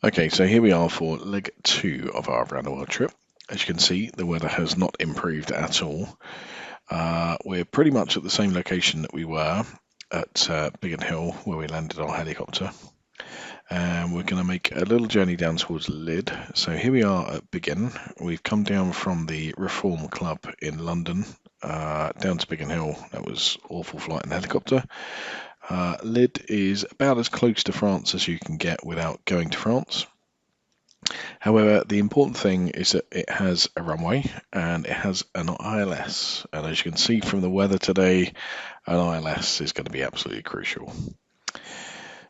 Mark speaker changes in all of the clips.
Speaker 1: Okay, so here we are for leg 2 of our around the world trip. As you can see, the weather has not improved at all. We're pretty much at the same location that we were at Biggin Hill, where we landed our helicopter. And we're going to make a little journey down towards Lydd. So here we are at Biggin. We've come down from the Reform Club in London down to Biggin Hill. That was awful flight in helicopter. Lydd is about as close to France as you can get without going to France. However, the important thing is that it has a runway and it has an ILS. And as you can see from the weather today, an ILS is going to be absolutely crucial.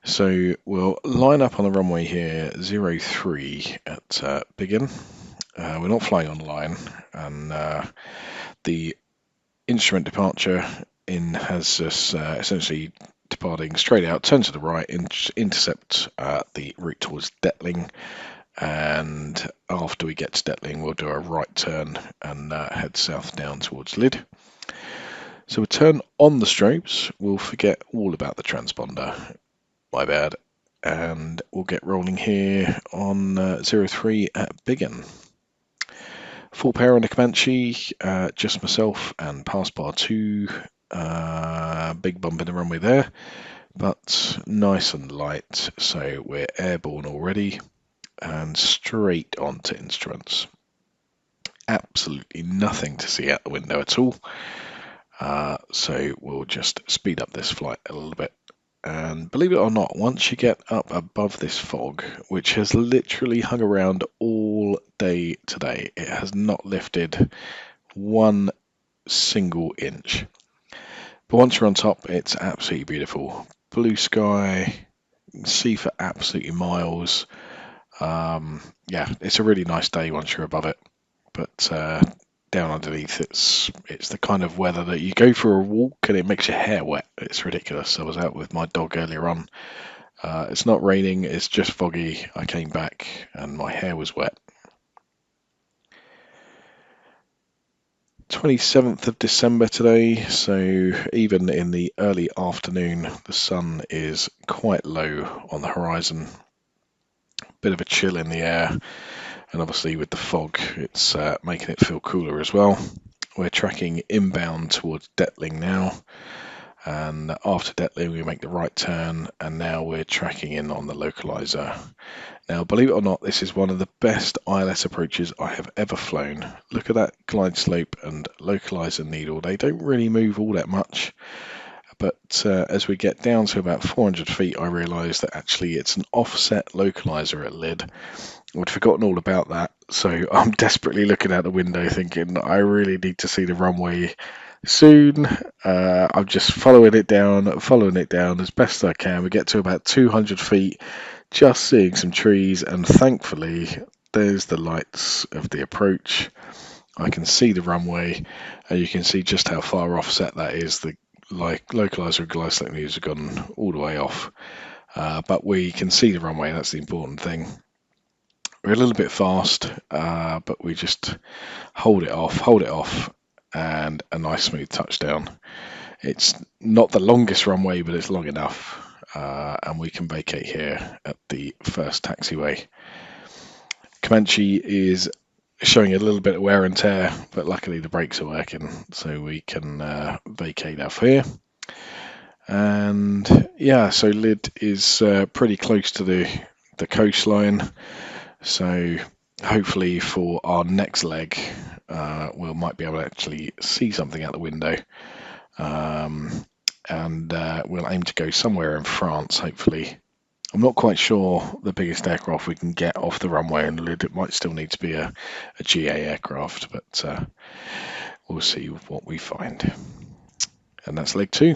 Speaker 1: So we'll line up on the runway here, 03 at Biggin. We're not flying on line, and the instrument departure has us essentially departing straight out, turn to the right, intercept the route towards Detling, and after we get to Detling we'll do a right turn and head south down towards Lydd. So we'll turn on the strobes, we'll forget all about the transponder, my bad, and we'll get rolling here on 03 at Biggin. Full power on the Comanche, just myself and Passbar 2, big bump in the runway there, but nice and light, so we're airborne already and straight onto instruments. Absolutely nothing to see out the window at all, so we'll just speed up this flight a little bit. And believe it or not, once you get up above this fog, which has literally hung around all day today, it has not lifted one single inch. But once you're on top, it's absolutely beautiful. Blue sky, you can see for absolutely miles. Yeah, it's a really nice day once you're above it. But down underneath, it's the kind of weather that you go for a walk and it makes your hair wet. It's ridiculous. I was out with my dog earlier on. It's not raining, it's just foggy. I came back and my hair was wet. 27th of December today, so even in the early afternoon, the sun is quite low on the horizon. Bit of a chill in the air. And obviously with the fog, it's making it feel cooler as well. We're tracking inbound towards Detling now, and after Detling we make the right turn, and now we're tracking in on the localizer. Now, believe it or not, this is one of the best ILS approaches I have ever flown. Look at that glide slope and localizer needle. They don't really move all that much, but as we get down to about 400 feet, I realised that actually it's an offset localizer at Lydd. I'd forgotten all about that, so I'm desperately looking out the window thinking I really need to see the runway soon. I'm just following it down as best I can. We get to about 200 feet, just seeing some trees, and thankfully there's the lights of the approach. I can see the runway, and you can see just how far offset that is. The localizer and glide slope needles have gone all the way off, but we can see the runway. That's the important thing. We're a little bit fast, but we just hold it off, and a nice smooth touchdown. It's not the longest runway, but it's long enough, and we can vacate here at the first taxiway. Comanche is showing a little bit of wear and tear, but luckily the brakes are working, so we can vacate off here. And yeah, so Lydd is pretty close to the coastline. So hopefully for our next leg, we might be able to actually see something out the window. And we'll aim to go somewhere in France, hopefully. I'm not quite sure the biggest aircraft we can get off the runway in Lydd. It might still need to be a GA aircraft, but we'll see what we find. And that's leg 2.